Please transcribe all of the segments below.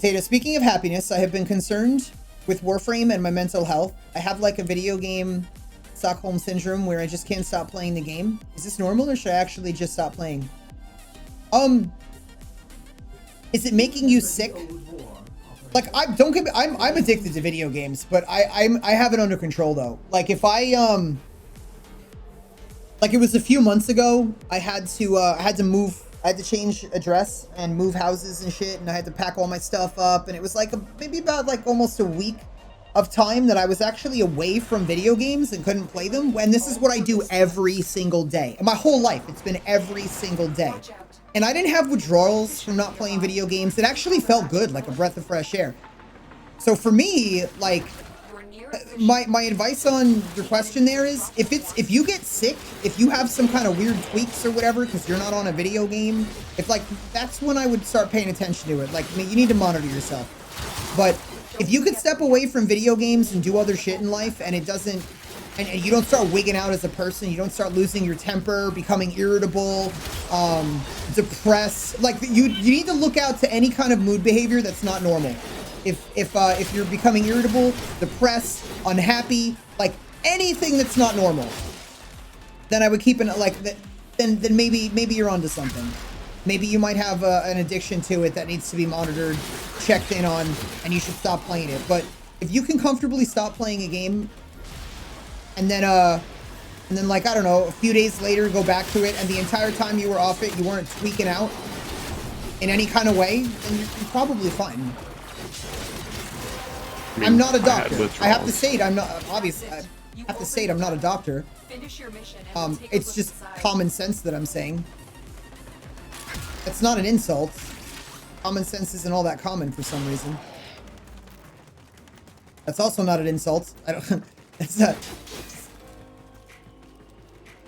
Tata, speaking of happiness, I have been concerned with Warframe and my mental health. I have like a video game Stockholm syndrome where I just can't stop playing the game. Is this normal or should I actually just stop playing? Is it making you sick? Like, don't get me, I'm addicted to video games, but I have it under control though. Like if I like it was a few months ago, I had to move. I had to change address and move houses and shit, and I had to pack all my stuff up, and it was like maybe about like almost a week of time that I was actually away from video games and couldn't play them. And this is what I do every single day. My whole life, it's been every single day. And I didn't have withdrawals from not playing video games. It actually felt good, like a breath of fresh air. So for me, like, my advice on your question there is, if you get sick, if you have some kind of weird tweaks or whatever because you're not on a video game, that's when I would start paying attention to it. Like, I mean, you need to monitor yourself. But if you could step away from video games and do other shit in life, and it doesn't, and you don't start wigging out as a person, you don't start losing your temper, becoming irritable, depressed, like you need to look out to any kind of mood behavior that's not normal. If you're becoming irritable, depressed, unhappy, like anything that's not normal, then I would keep it like that. Then maybe you're onto something. Maybe you might have an addiction to it that needs to be monitored, checked in on, and you should stop playing it. But if you can comfortably stop playing a game, and then like, I don't know, a few days later go back to it, and the entire time you were off it, you weren't tweaking out in any kind of way, then you're probably fine. I'm not a doctor. I have to say it. I'm not, obviously, I have to say it. I'm not a doctor. It's just common sense that I'm saying. It's not an insult. Common sense isn't all that common for some reason. That's also not an insult. I don't, it's not.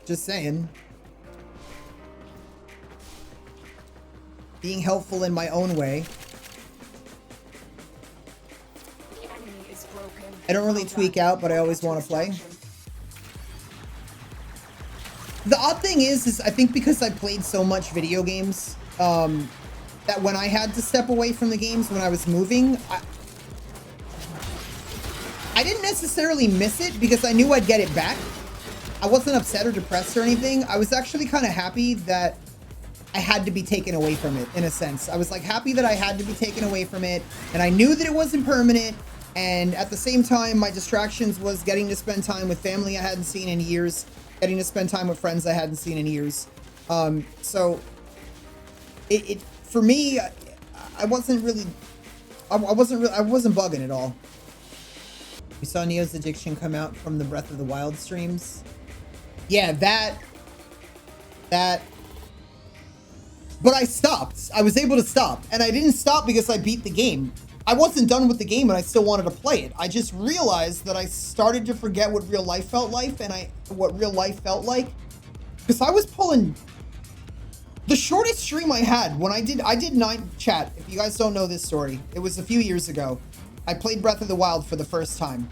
Just saying. Being helpful in my own way. I don't really tweak out, but I always want to play. The odd thing is I think because I played so much video games, that when I had to step away from the games when I was moving, I didn't necessarily miss it because I knew I'd get it back. I wasn't upset or depressed or anything. I was actually kind of happy that I had to be taken away from it, in a sense. I was like happy that I had to be taken away from it, and I knew that it wasn't permanent. And at the same time, my distractions was getting to spend time with family I hadn't seen in years, getting to spend time with friends I hadn't seen in years. So it for me, I wasn't bugging at all. We saw Neo's addiction come out from the Breath of the Wild streams. Yeah, that. But I stopped. I was able to stop, and I didn't stop because I beat the game. I wasn't done with the game, and I still wanted to play it. I just realized that I started to forget what real life felt like, what real life felt like, because I was pulling. The shortest stream I had when I did 9 chat. If you guys don't know this story, it was a few years ago. I played Breath of the Wild for the first time,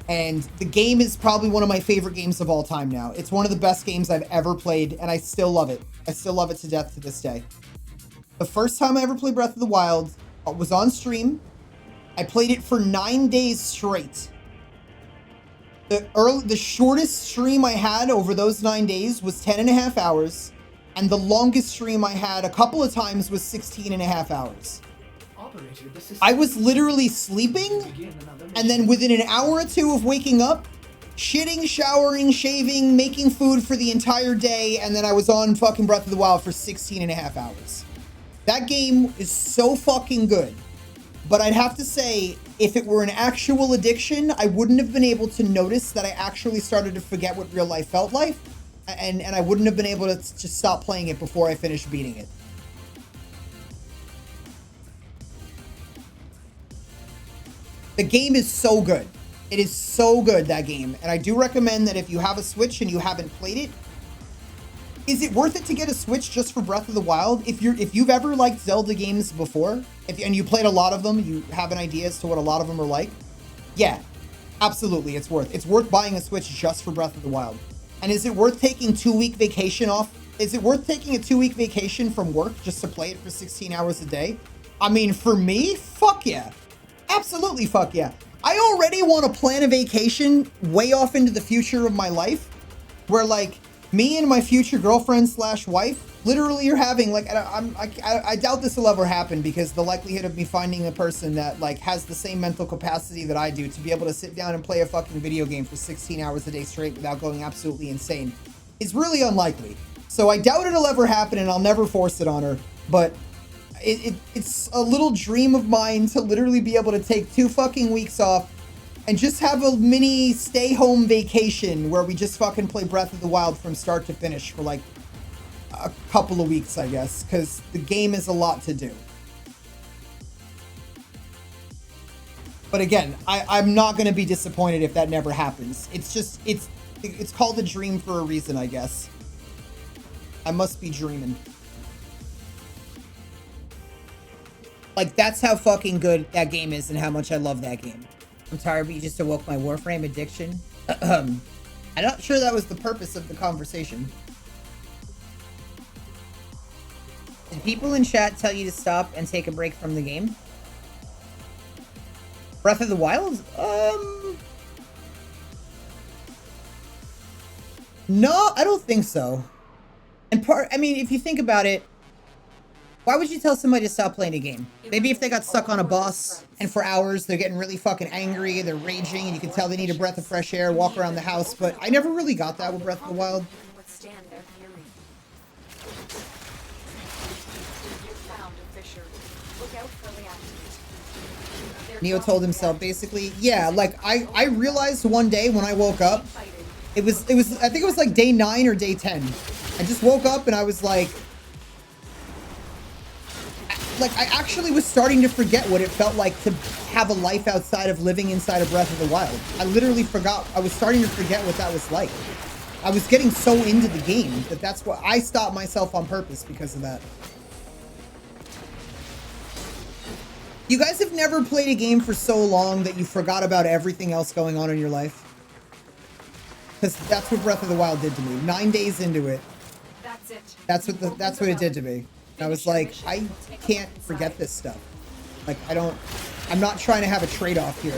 and the game is probably one of my favorite games of all time now. It's one of the best games I've ever played, and I still love it. I still love it to death to this day. The first time I ever played Breath of the Wild was on stream. I played it for 9 days straight. The shortest stream I had over those 9 days was 10.5 hours, and the longest stream I had a couple of times was 16.5 hours. I was literally sleeping, and then within an hour or two of waking up, shitting, showering, shaving, making food for the entire day, and then I was on fucking Breath of the Wild for 16.5 hours. That game is so fucking good. But I'd have to say, if it were an actual addiction, I wouldn't have been able to notice that I actually started to forget what real life felt like. And I wouldn't have been able to just stop playing it before I finished beating it. The game is so good. It is so good, that game. And I do recommend that if you have a Switch and you haven't played it, is it worth it to get a Switch just for Breath of the Wild? If you've ever liked Zelda games before, and you played a lot of them, you have an idea as to what a lot of them are like, yeah, absolutely, it's worth buying a Switch just for Breath of the Wild. And is it worth taking 2-week vacation off? Is it worth taking a 2-week vacation from work just to play it for 16 hours a day? I mean, for me, fuck yeah. Absolutely fuck yeah. I already want to plan a vacation way off into the future of my life where like me and my future girlfriend slash wife literally are having like I doubt this will ever happen because the likelihood of me finding a person that like has the same mental capacity that I do to be able to sit down and play a fucking video game for 16 hours a day straight without going absolutely insane is really unlikely. So I doubt it'll ever happen and I'll never force it on her, but it's a little dream of mine to literally be able to take 2 fucking weeks off and just have a mini stay home vacation where we just fucking play Breath of the Wild from start to finish for like a couple of weeks, I guess, because the game is a lot to do. But again, I'm not going to be disappointed if that never happens. It's just, it's called a dream for a reason, I guess. I must be dreaming. Like, that's how fucking good that game is and how much I love that game. I'm tired, but you just awoke my Warframe addiction. I'm not sure that was the purpose of the conversation. Did people in chat tell you to stop and take a break from the game? Breath of the Wild? No, I don't think so. And I mean, if you think about it, why would you tell somebody to stop playing a game? Maybe if they got stuck on a boss and for hours they're getting really fucking angry, they're raging, and you can tell they need a breath of fresh air, walk around the house, but I never really got that with Breath of the Wild. Neo told himself basically, yeah, like I realized one day when I woke up, it was I think it was like day 9 or day 10. I just woke up and I was like I actually was starting to forget what it felt like to have a life outside of living inside of Breath of the Wild. I literally forgot. I was starting to forget what that was like. I was getting so into the game that that's what I stopped myself on purpose because of that. You guys have never played a game for so long that you forgot about everything else going on in your life? Because that's what Breath of the Wild did to me. 9 days into it. That's what it did to me. I was like, I can't forget this stuff. Like, I'm not trying to have a trade-off here.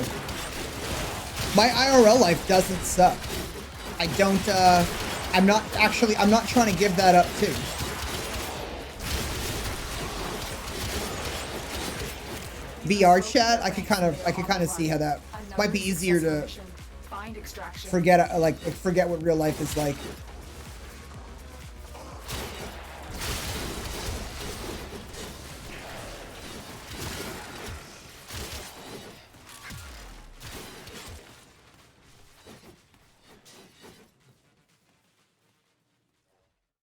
My IRL life doesn't suck. I'm not trying to give that up too. VR chat, I could kind of see how that might be easier to forget, forget what real life is like.